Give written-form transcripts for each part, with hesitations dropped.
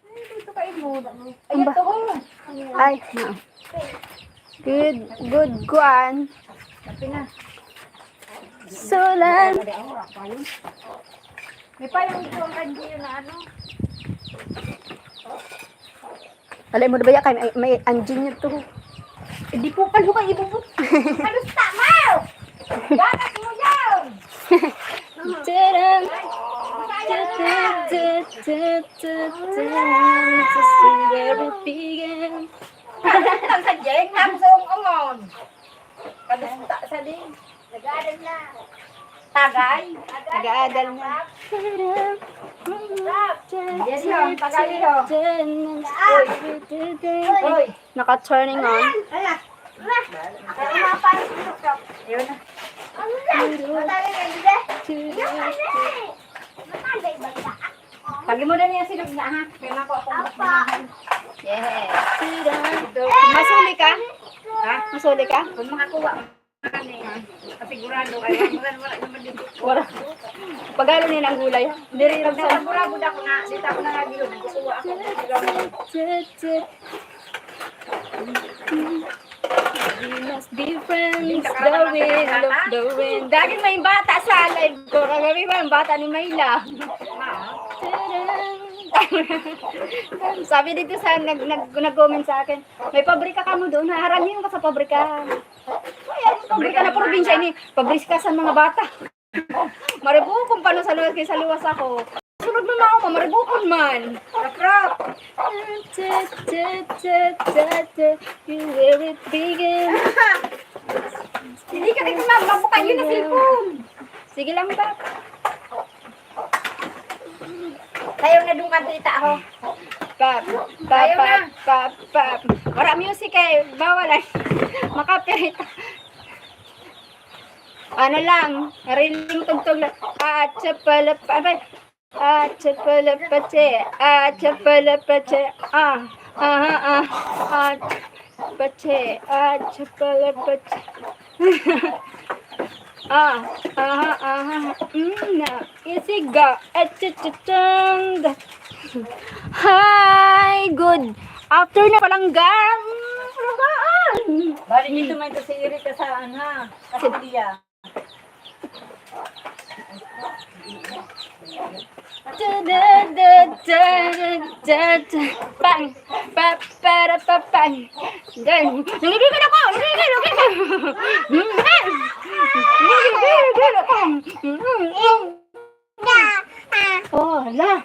Dito kayo mo. Ay, ito ko. Ay, no. Good, kuan. Tapi na. Sulan. May payong ito ang kanji yun na ano. Alay mo na ba kay may anjing niya to. Hindi po kayo kayo ibubot. Halos tamaw! Ganas mo yan! Tadam. To see where it began. Ang sadyeng namsong umon. Kadusta sa din. Nag-aaral na. Tagay. Nag-aadal na. Yes, yun. Tagay yun. Hoy. Naka-turning on. Ala. Ay, mapalit ito. Ayun na. Pagi mo na niya silog na ha. Kaya na ako makahan. Yes. Masuli ka? Ha? Masuli ka? Kung makakuha. Kasigurado kayo. Wala naman dito. Wala. Pagalo niya ng gulay. Diri Pag nakaguragod ako na, dito ako nangagilo. Nagkukuha ako. We must be friends, the wind of the wind. Dahil may bata sa live ko. Kagabi ba yung bata ni Mayla? Sabi dito sa nag-comment sa akin, may pabrika ka mo doon, haharangin ka sa pabrika. Ay, pabrika na probinsya ini, pabrika sa mga bata. Maribukon pa no sa luwas, kaysa luwas ako. Sunod na ako, maribukon man. Naprop! You will it begin. Hindi ka rin mabukan yun na cellphone. Sige lang ba? Tayo na doon kantita ako. Pap, pap, pap, pap, pap. Wala music eh, bawal ay. Makapirit. Ano lang, riling tugtog lang. Chapalapate, chapalapate, chapalapate, pate, chapalapate. Isiga, hi, good afternoon palanggan. Bali dito may ito si Erika sa ano, kasi diya. Pang, para papang. Then, nangigigil ako, nangigigil ako. Oh, la.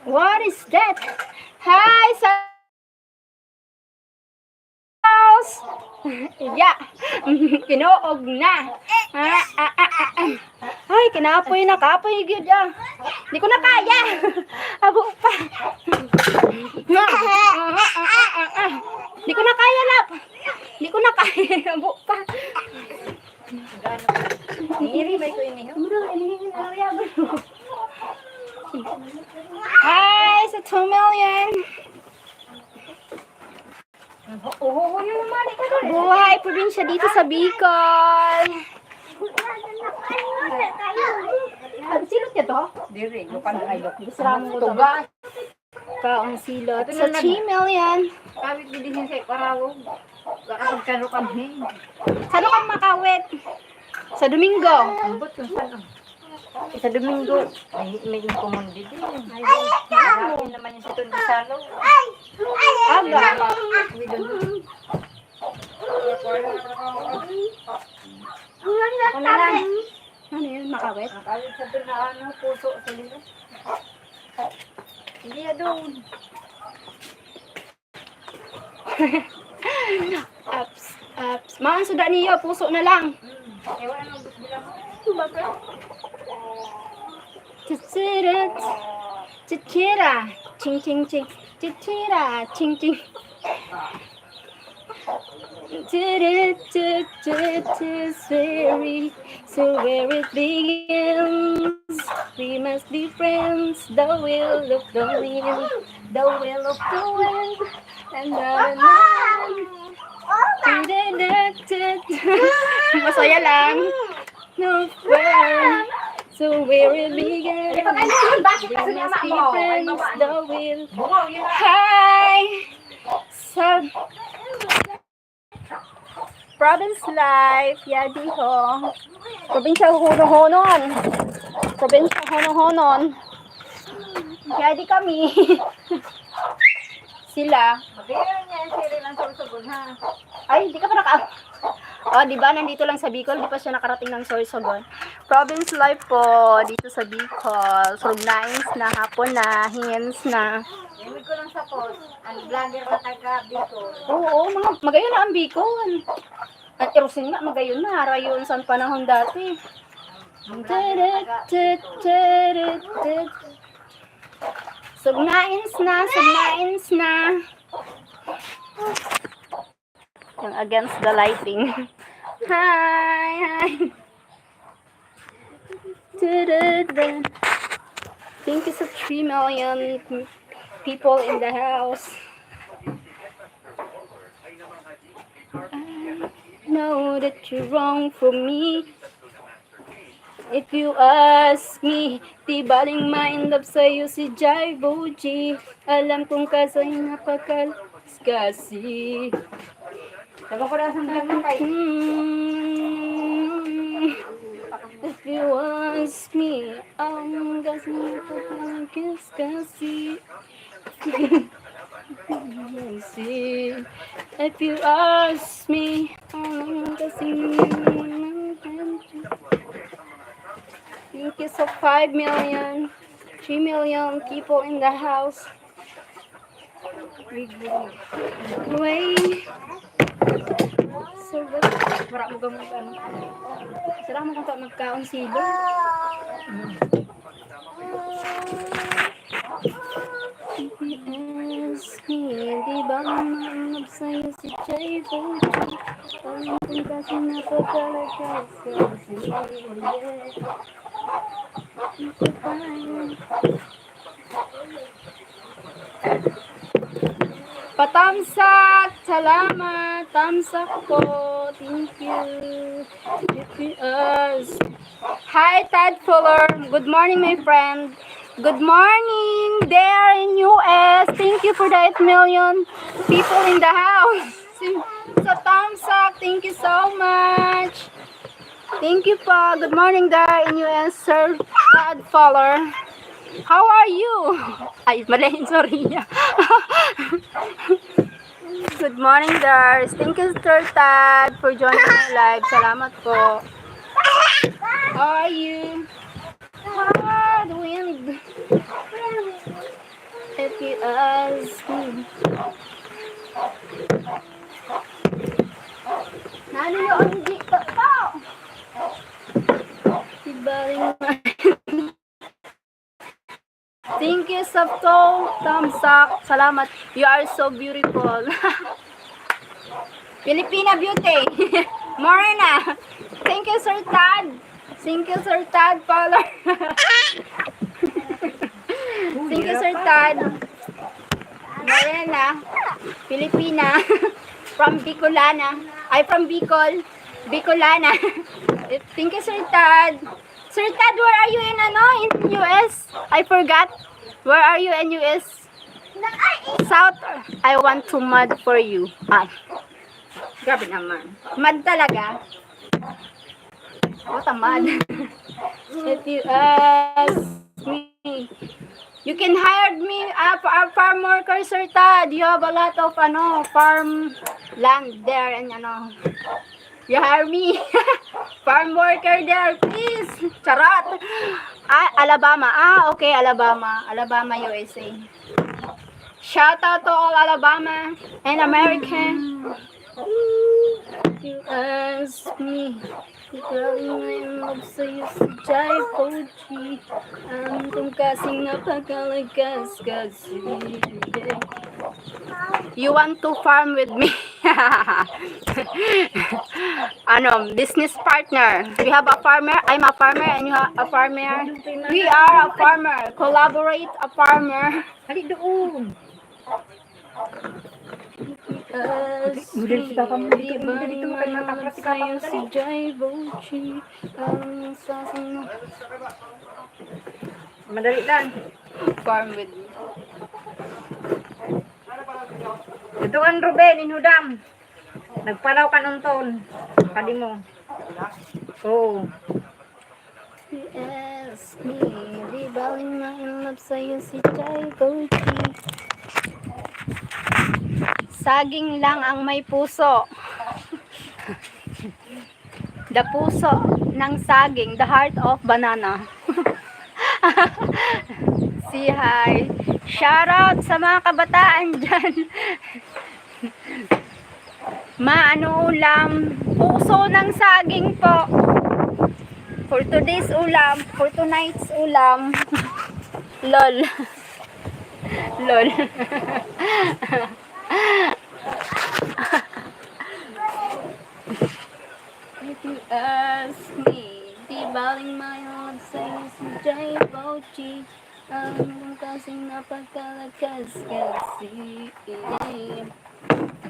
What is that? Hi, house. Yeah. Kinuog na. Ay, kinapoy na kapoy gyud ah. Di ko na kaya. Abo pa. Di ko na kaya lap. Di ko na kaya. Abo pa. Iri may ko ini. Hi, sa 2 million. Yung mali ka doon. Buhay probinsya dito sa Bicol. Silot niya to? Diri, lukan ay lok. Isram ko to. Tuga. Kaong silot. Sa 3 million. Kawit din din sa Parawo. Kapag kanukan ni. Saan ka makawit? Sa Domingo. Ambot kung saan. Sa Domingo. May incommodity din. Marami naman yung sitong isalo. Aga. Ano lang? Ano yun? Makawit? Kawit sa doon na ano, puso sa lilo. Hindi na doon. Ups. Ups. Maan suda niyo. Puso na lang. Ewan ang gusto bilang. Chichirat. Chichira. Ching ching ching. Chichira. Ching ching. So where it begins, we must be friends. The will of the wind, the will of the wind, and masaya lang. No friend. So So where it began, Ito tayo yun, bakit we kasi must naman be mo? Ay, friends, baba, the will. bungaw, yun na. Hi! Sa province life, yadi ho. Probinsya Honohonon. Probinsya Honohonon. Yadi kami. Sila. Magayon niya, siri ng Sorsogon, ha? Ay, hindi ka pa naka... Oh, di ba nandito lang sa Bicol, di pa siya nakarating ng Sorsogon. Province life po dito sa Bicol. Surugnains na, hapon na, hingins na. Imig ko lang sa post, ang vlogger na taga Bicol. Oo, mga magayon na ang Bicol. At erosin nga, magayon na. Rayon sa panahon dati. Sugnains na, sugnains na. Yung against the lighting. Hi, hi. Thank you sa 3 million people in the house. I know that you're wrong for me. If you ask me, di baling mind up sa'yo si Jaivo G. Alam kong kasa'y napakalas kasi. Taga ko lang sa vlog kay. If you ask me, I'm kasing napakalas kasi. If you ask me, I'm kasing thank you so 5 million, 3 million people in the house. Wait. So, wala mo gamot ano. Sarang mo kung magkaon sila. Di ba manap sa'yo si Jaivo? Alam kong kasi napagalagas kasi. Patamsak! Salamat! Tamsak po! Thank you! Hi, Tad Fuller! Good morning, my friend! Good morning there in US! Thank you for the 8 million people in the house! Sa Tamsak! Thank you so much! Thank you po! Good morning there in US, Sir Tad Fuller! How are you? Ay, mali, sorry. Good morning, guys. Thank you, Sir Tad, for joining my live. Salamat po. How are you? Ah, the wind. If you ask me. Nano yung dito po? Ibaling Thank you, Sabto. Thumbs up. Salamat. You are so beautiful. Filipina beauty. Morena. Thank you, Sir Tad. Thank you, Sir Tad. Follower. Thank you, Sir Tad. Morena. Filipina. From Bicolana. Ay, from Bicol. Bicolana. Thank you, Sir Tad. Sir Tad, where are you in US? I forgot. Where are you in US? South. I want to mud for you. Ay. Grabe naman. Mud talaga. What a mud. If you ask me, you can hire me a farm worker, Sir Tad. You have a lot of farm land there and you hire me. Farm worker there, please. Charot. Ah, Alabama. Ah, okay, Alabama. Alabama, USA. Shout out to all Alabama and American. You ask me. Ikaw yung love sa'yo si Jaivo G. Kung kasing napakalagas kasi. You want to farm with me? Business partner. We have a farmer. I'm a farmer and you have a farmer. We are a farmer. Collaborate a farmer. Hali doon. Model si Papa mo dito. Model dito. Kaya natapos si Papa mo Si dali. Jai Bochi, ang sasang Madali lang. farm with me. Ito ang Ruben, inudam. Nagpalaw ka nunton. Kadi mo. Oo. Yes, me. Di baling na in love sa'yo si Jai Bochi. Saging lang ang may puso. The puso ng saging, the heart of banana. Si hi. Shout out sa mga kabataan dyan. Ano ulam? Puso ng saging po. For today's ulam, for tonight's ulam. Lol. Lol. If you ask me, di baling mayon sa'yo si Jai Bochi. Ang kasing napagkalakas kasi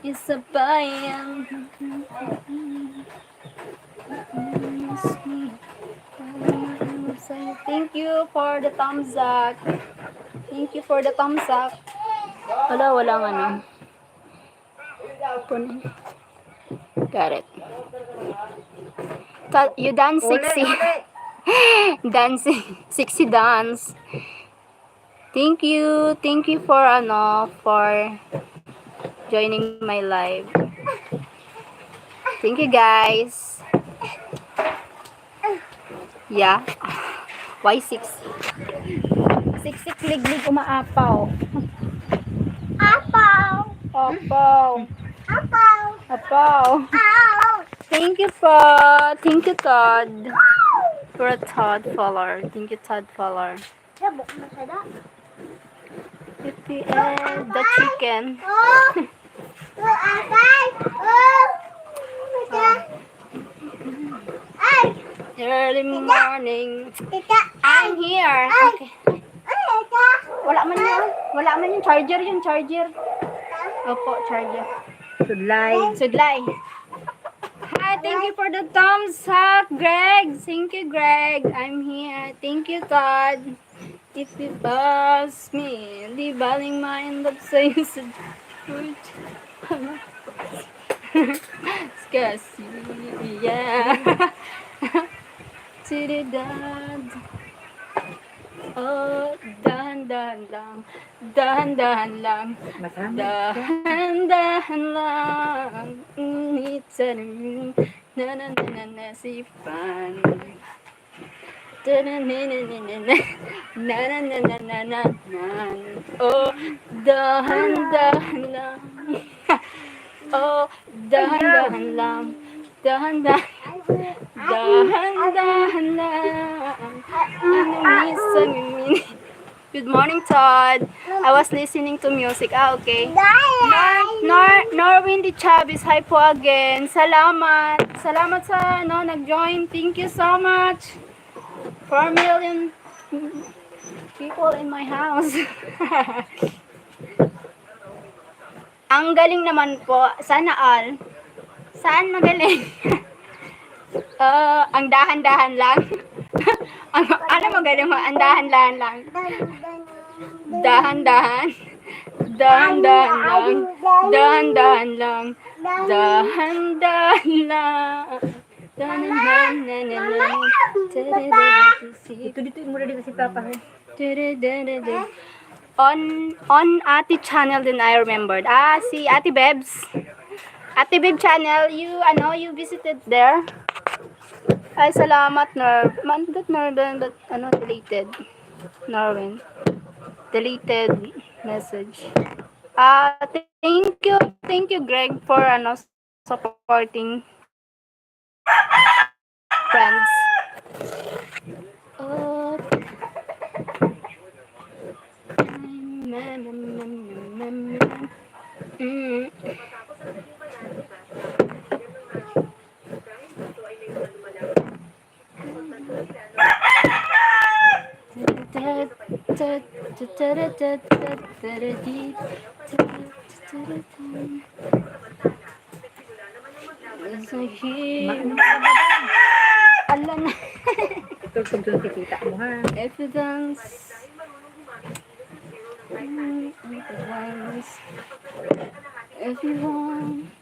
isa pa yan. Thank you for the thumbs up. Thank you for the thumbs up. Walang ano. Got it. You dance sexy. Dancing. Sexy dance. Thank you for for joining my live. Thank you guys. Yeah. Why 6? Siksik liglig umaapaw. Apaw. Apaw. Apaw. Apaw. Thank you Todd. For a Todd follower. Thank you Todd follower. If we add the chicken. Early morning. I'm here. Okay. Wala man yung charger. Opo, charger. Sudlay. Hi, thank you for the thumbs up, Greg. Thank you, Greg. I'm here. Thank you, Todd. If you pass me, di baling mind up sa'yo sa food. Kasi, yeah. Tididad. Oh, dahan-dahan lang. Dahan-dahan lang. Dahan-dahan lang. It's a na si Fan. Na. Oh, dahan-dahan lang. Oh, dahan-dahan lang. Dahan-dahan lang. Good morning, Todd. I was listening to music. Okay. Norwin Di Chavez, hi po again. Salamat sa nag-join. Thank you so much. 4 million people in my house. Ang galing naman po. Sana all. Saan magaling? Ang dahan-dahan lang. Ano magaling mo? Ang dahan-dahan lang. Dahan-dahan. Dahan-dahan lang. Dahan-dahan lang. Dahan-dahan lang. Dahan-dahan lang. Dito muna dito si Papa. On Ate channel din I remembered. Si Ate Bebs. Ate Beb channel, you visited there? Ay, salamat, Nerv. Mandat Nerv, but deleted. Norwin. Deleted message. Thank you, Greg, for supporting friends. Oh. As I hear, Ano ka ba? ala na. Tugtog doon si tita mo, ha? If you dance, if you dance, if you want,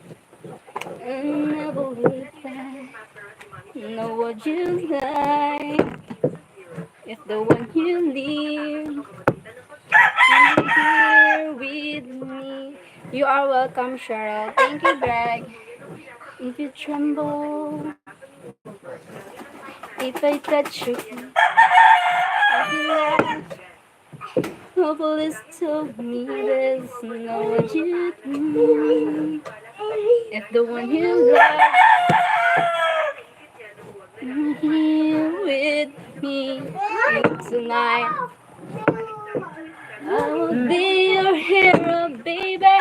and never look back, know what you like. If the one you leave, you're here with me. You are welcome, Cheryl. Thank you, Greg. If you tremble, if I touch you, if you laugh, oh, please tell me there's no what you do. If the one you love is here with me tonight, I will be your hero, baby.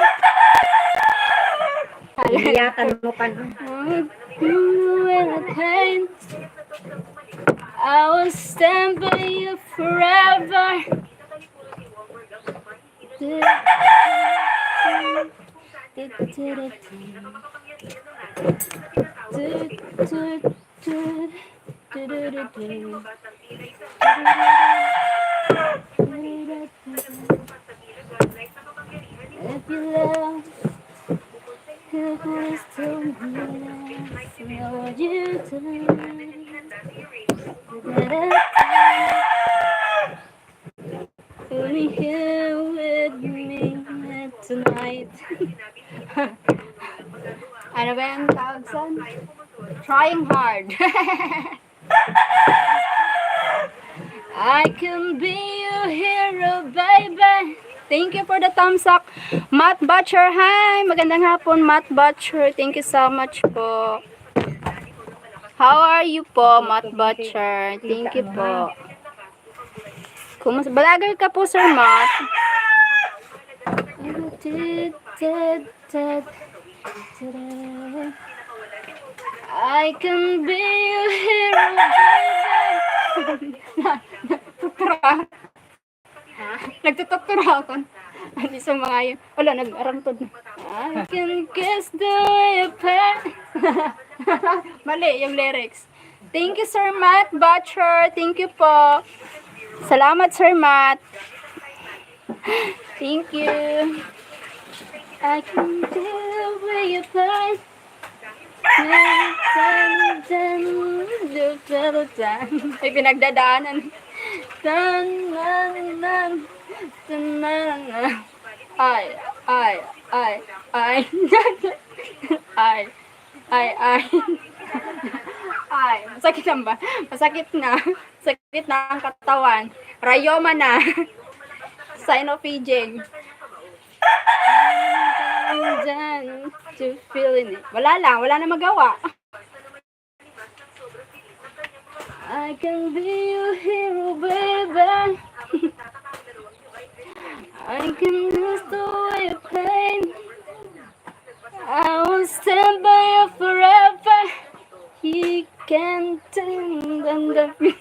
Iyakan mo pa. When I can't, I will stand by you forever. If you love, please tell me what you do. Only here with me tonight. Ano ba yung tawag saan? Trying hard. I can be your hero, baby. Thank you for the thumbs up. Matt Butcher, hi! Magandang hapon, Matt Butcher. Thank you so much po. How are you po, Matt Butcher? Thank you po. Kumusta? Balagal ka po, Sir Matt. I can be your hero, baby. Nagtutuktura ako. Hindi sa mga yun. Wala, nag-arantod na. I can kiss the way you pass. Mali yung lyrics. Thank you, Sir Matt Butcher. Thank you po. Salamat, Sir Matt. Thank you. I can do the way you pass. Ay, pinagdadaanan. Ay. Masakit lang ba? Masakit na. Sakit na ang katawan. Rayoma na. Sign of aging. To feeling it. Wala na magawa. I can be your hero, baby. I can lose the way of pain. I will stand by you forever. He can't turn the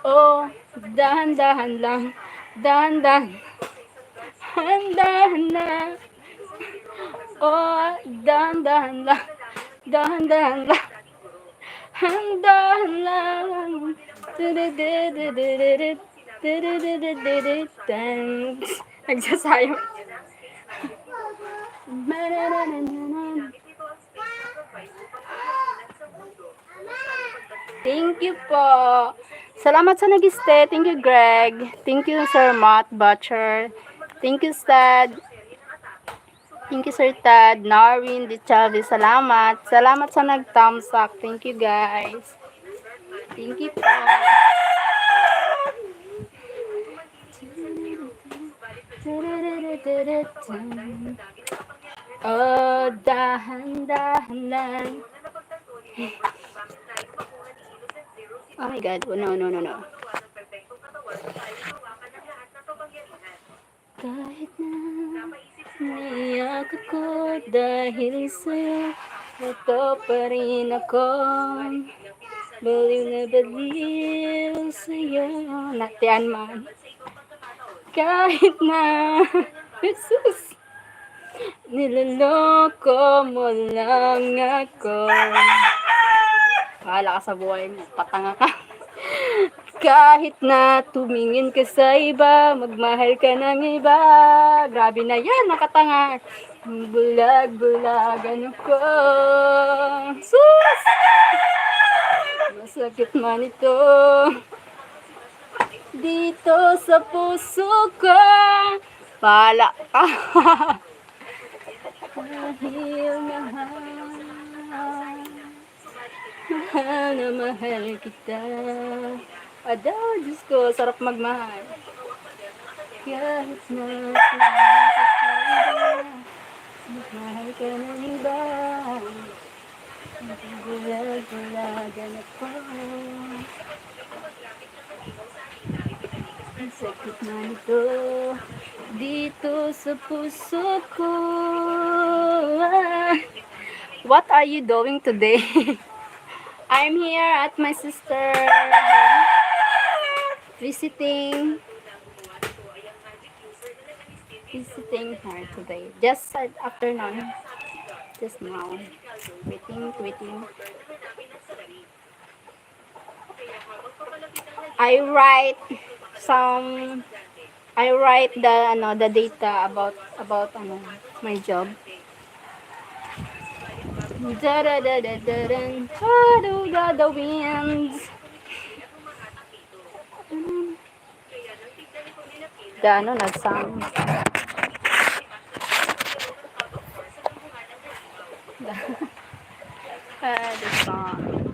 oh, dahan-dahan lang, dahan-dahan lang. Oh, dahan-dahan lang, dahan-dahan lang, dahan-dahan lang. Nagsasayaw. Thank you po. Salamat sa nag-stay. Thank you, Greg. Thank you, Sir Matt Butcher. Thank you, Tad. Thank you, Sir Tad. Narwin, Di Chavez. Salamat. Salamat sa nag-thumbs up. Thank you, guys. Thank you po. Oh, dahan-dahan lang. Oh my God. Oh, no. Kahit na naiyak ako dahil sa'yo, ito pa rin ako. Baliw na baliw sa'yo. Natiyan man. Kahit na, Jesus, niloloko mo lang ako. Bahala ka sa buhay mo, patanga ka. Kahit na tumingin ka sa iba, magmahal ka ng iba. Grabe na yan, nakatanga. Bulag-bulagan ako. Sus! Masakit man ito. Dito sa puso ko. Bahala ka. Dahil mahal na mahal kita. Adaw, Diyos ko, sarap magmahal. Kahit na magmahal ka ng iba. Bulag-bulagan ako. Ang sakit na nito. Dito sa puso ko. What are you doing today? I'm here at my sister visiting her today. Just at afternoon. Just now. Waiting. I write the data about my job. The winds. Nag-sound. The sun.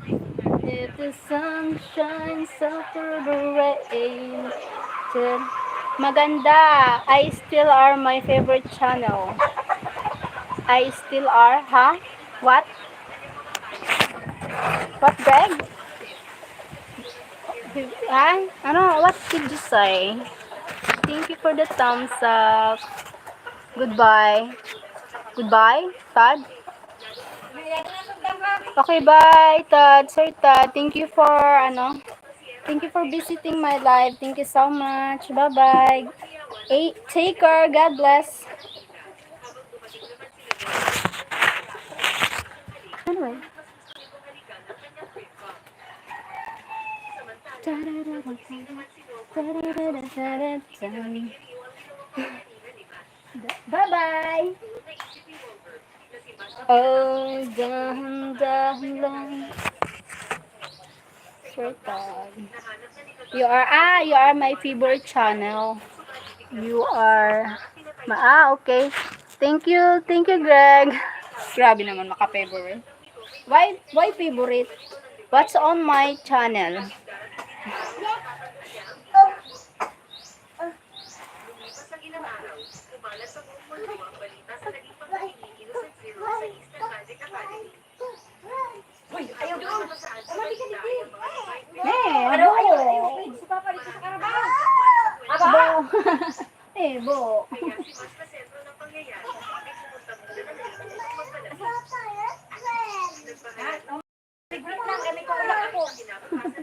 If the sun shines after the rain. Maganda. I still are my favorite channel. I still are, huh? What? What, Greg? What did you say? Thank you for the thumbs up. Goodbye. Goodbye, Todd. Okay, bye, Todd. Sir Todd, thank you for visiting my live. Thank you so much. Bye-bye. Hey, take care. God bless. Anyway. Bye-bye. Oh, dahan-dahan lang. Sure, Todd. You are my favorite channel. You are. Okay. Thank you, Greg. Grabe naman maka-favorite. Why favorite? What's on my channel? Bo.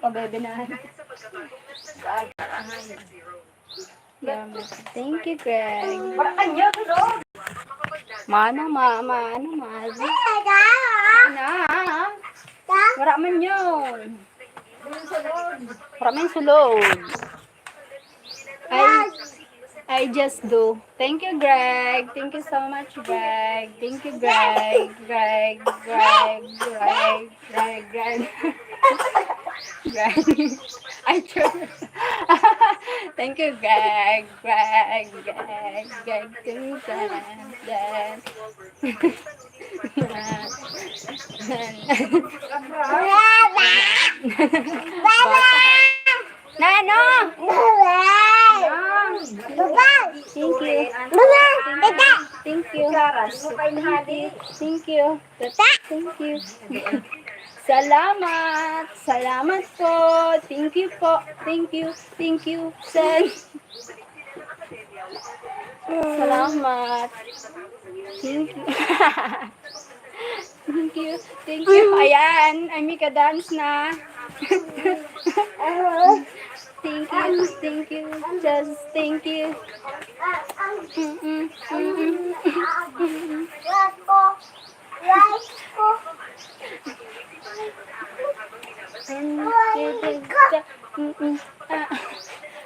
Pabebe na. Thank you, Greg. Mana. Wala man yun. Wala man sulod. I just do. Thank you, Greg. Thank you so much, Greg. Thank you, Greg. Greg. I tried. Thank you, Greg. Thank you, Greg. Nano! Thank you. Thank you. Salamat po. Thank you po. Thank you. Salamat. Thank you. Ayan, ay Mika dance na. Thank you, just thank you.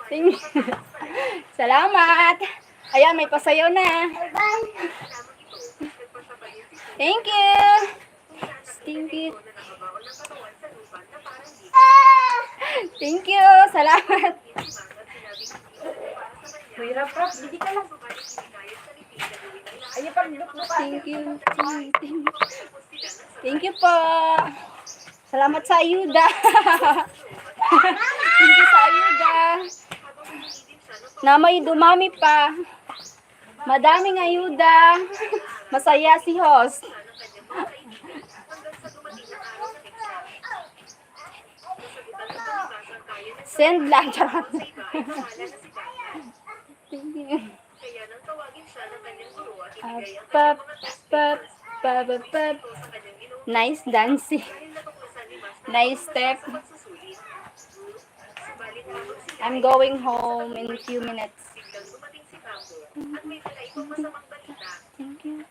Thank you. Salamat. Ayan, may pasayaw na. Thank you. Thank you. Thank you. Salamat. Hirap, Prof. Hindi ka lang. Ayun pa, look. Thank you. Thank you po. Salamat sa ayuda. Thank you sa ayuda. Na may dumami pa. Madaming ayuda. Masaya si host. Send lang. Charot. Thank you. Pap, pap, pap, pap. Nice dancing. Nice step. I'm going home in a few minutes. Thank you.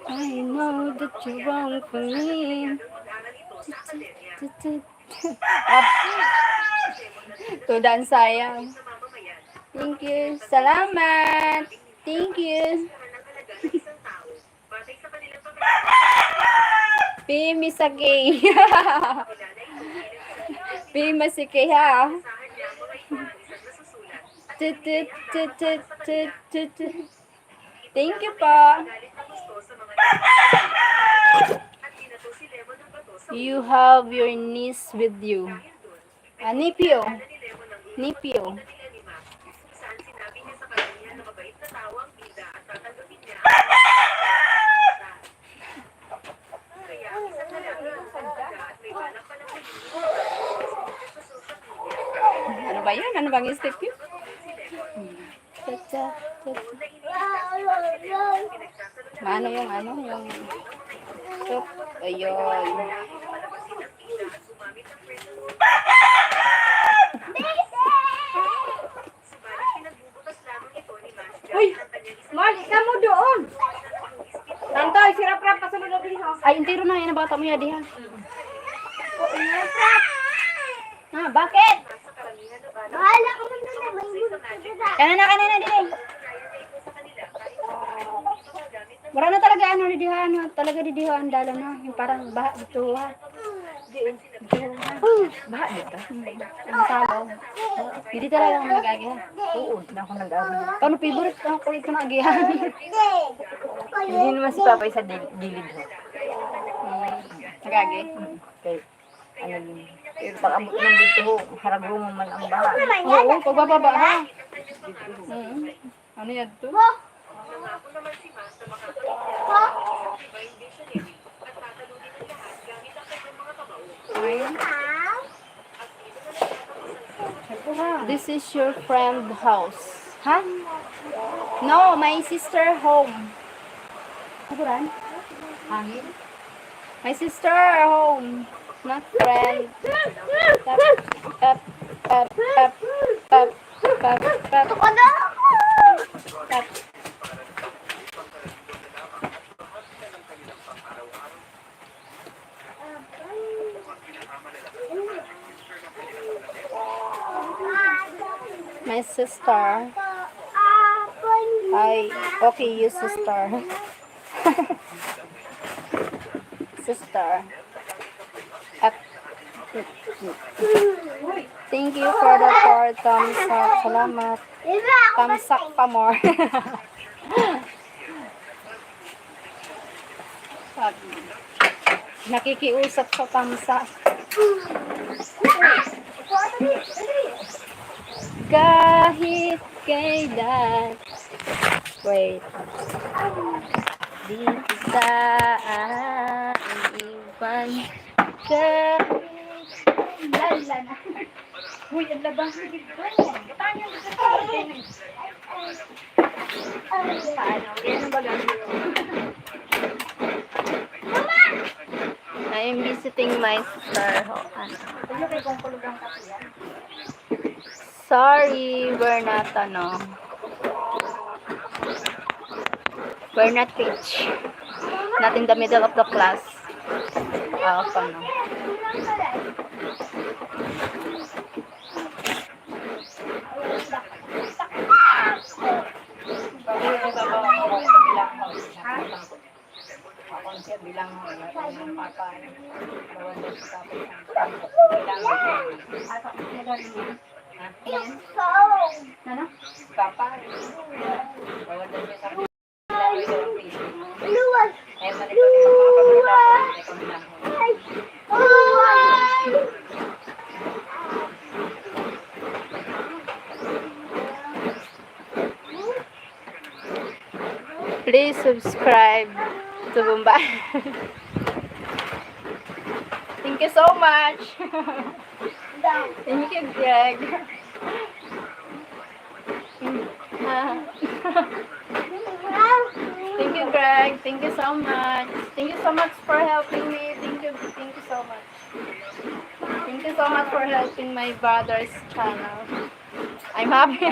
I know that you're wrong for me. Tudan sayang. Thank you. Salamat. Thank you. Pimisagay. Pimasike ha. Thank you po. You have your niece with you. Nipio. Nipio. Ano ba yan? Ano bang step yun? Ano yung ano? Yung... Ayun. Uy! Mali ka mo doon! Tantoy, sirap-rap, pasunod na din ha. Ay, intiro na yan ang bata mo yan, diha. Bakit? Bahala ka man doon. Kanina, din. Wala na talaga ano, diha, ano, talaga diha, ang dala na. Yung parang baha dito, ha. Baha dito. Ang salo. Hindi talaga ako nag-agihan. Oo, na ako nag-awin. Paano favorite ako kulit ko nag-agihan? Hindi naman si Papay sa gilid ho. Nag-agi? Okay. Ano yun? Pero pag abot ng dito ho, haragulungan man ang baha. Oo, pagbababa ha. Ano yan to? This is your friend house. Ha? No, my sister home. Kuburan? Hangin? My sister home. Not friend. Tap, tap, tap, tap, tap, tap, tap. Tap. My sister. Hi. Okay, you sister. Sister. Thank you for the 4 thumbs up. Salamat. Thumbs up pa more. Nakikiusap sa thumbs up. Kahit kailan. Wait. Di kita iwan. Kahit kailan. Uy, ang labang sa dito. Batahan yung dito sa atin. Paano? Yan ang bagay. I am visiting my star home. Sorry, we're not we're not rich. Not in the middle of the class. Ano. Bilang papa. Ano? Papa. Luwas! Please subscribe to Bombay. Thank you so much. Thank you, Greg. Thank you, Greg. Thank you so much. Thank you so much for helping me. Thank you so much. Thank you so much for helping my brother's channel. I'm happy.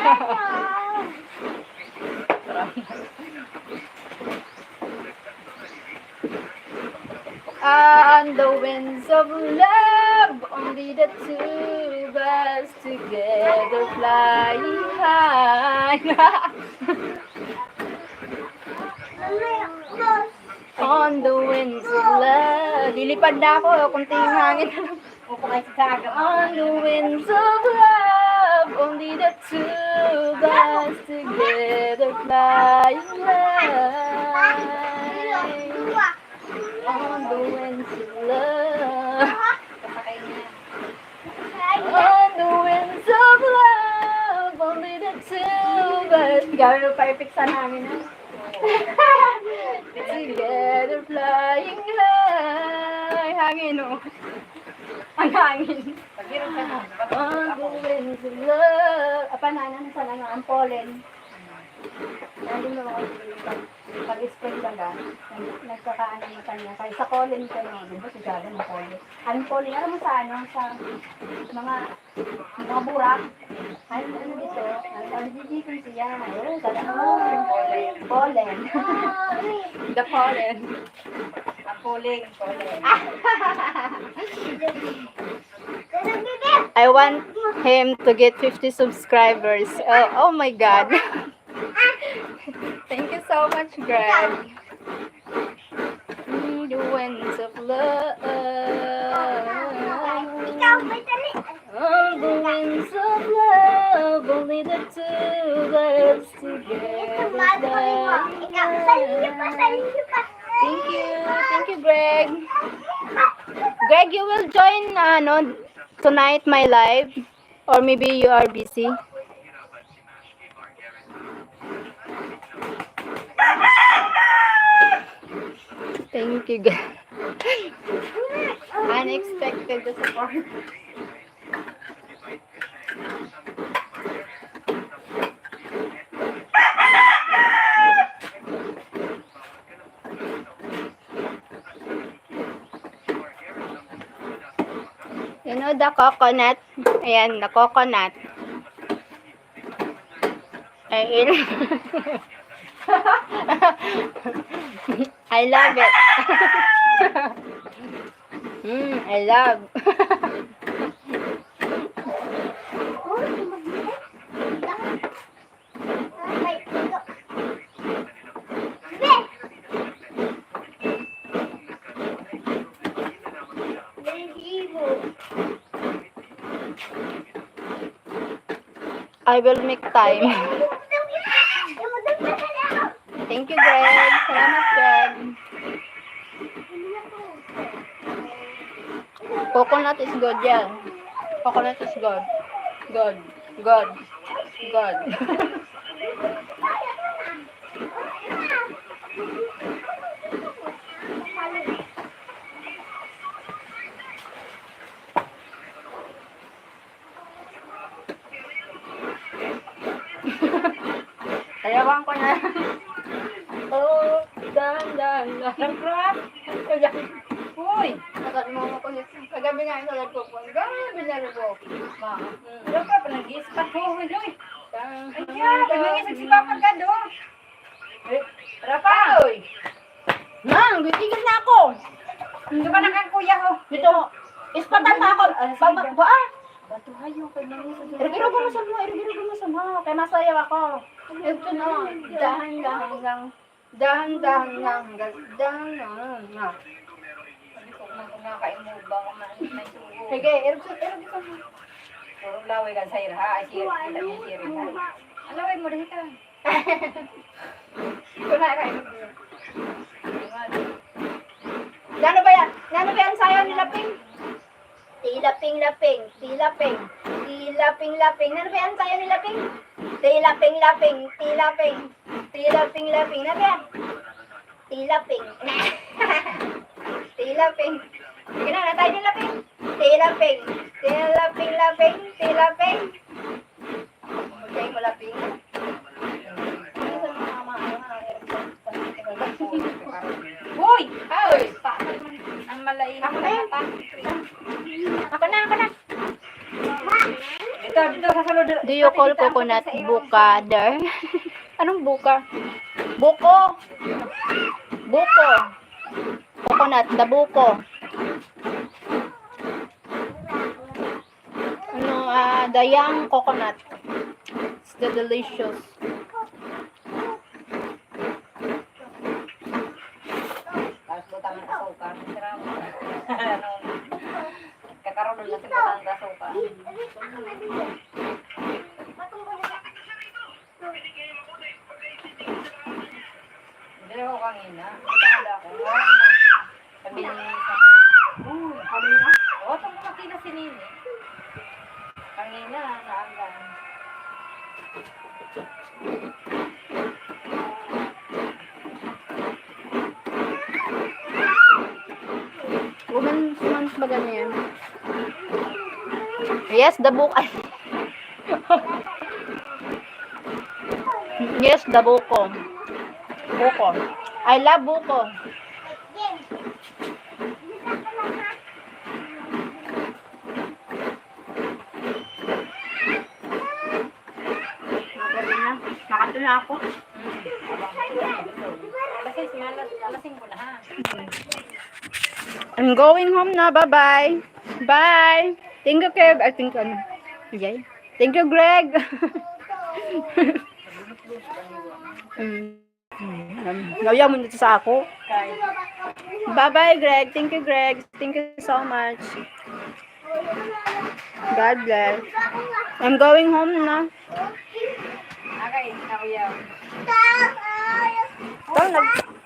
On the winds of love, only the two of us together flying high. On the winds of love. Lilipad na ako, kunting hangin na lang. On the winds of love, only the two of us together flying high. On the winds of love. On the winds of love, only the two of us. Gawin mo pa ipiksa namin. Together flying high. Hangin, oh. Ang hangin. On the winds of love. Apananan sa lang ang pollen. Hindi mo ako pag-spray baga, nagkakaano mo kanya. Kaya sa pollen ka no, di ba sigado ng pollen. Anong pollen? Alam mo sa ano? Sa mga burak. Ano dito? Nagdidikon siya. Pollen. The pollen. Ang polling. I want him to get 50 subscribers. Oh my God. Thank you so much, Greg. The winds of love. On the winds of love, only the two of us together. Thank you, Greg. Greg, you will join tonight my live, or maybe you are busy. Thank you, guys. Unexpected the support. You know the coconut? Ayan, the coconut. I love it. I love. I will make time. Thank you, Greg. Salamat, Greg. Coconut is good, yeah. Coconut is good. Good. Good. Good. Sayawan ko na. Oh, dahan. Crab. Kaya, Uy. nakat mo ko niya. Kagabi nga yung salat ko po. Gabi na rin po. Ma. Crab pa nag-ispat ko. Uy. Ay, Ayan, kailangan nagsipapan ka do. Rapa. Uy! Nang, bitigil na ako. Ito ka na kang kuya ho. Dito, ispatan na ako. Ba? Bato hayo kay mami sa dito. Irigiro ko masama. Kaya masayaw ako. Ito na. Dahan lang. Kumakain mo ba kung may sugo. Sige, irigiro ko. Puro laway ka sa ira. Ay, siya. Kita niya siya rin. Alaway mo rin ka. Ito na, kain mo. Gano ba yan? Gano ba yan sayaw ni Laping? Tilaping-laping. Ano ba yan sayaw ni Laping? Tilaping-laping. Tilaping-laping. Ano ba yan? Tilaping. Tilaping. Sige na, natay ni Laping. Tilaping. Tilaping. Okay, mo Laping. Uy! Ay! Ang malain. Ako na yan. Ako na. Dito sa salud. Do you call coconut bukader? Anong buka? Buko. Coconut, the buko. The young coconut. It's the delicious. Tapos butang ng asukar. Kakaroon na si butang ng asukar. Hindi ako kanina. Ito ako. Sabi niya. Kanina? Oo, itong makina si Nini. Kanina, naagang. Woman's ba ganyan? Yes, the book. Yes, the buko. Buko. I love buko. Nakato na ako. Lasing ko na ha. I'm going home na. Bye-bye. Bye. Thank you, Kev. I think, Yay. Thank you, Greg. Layaw mo dito sa ako. Bye-bye, Greg. Thank you, Greg. Thank you so much. God bless. I'm going home na. Okay, nakuyaw. Ito,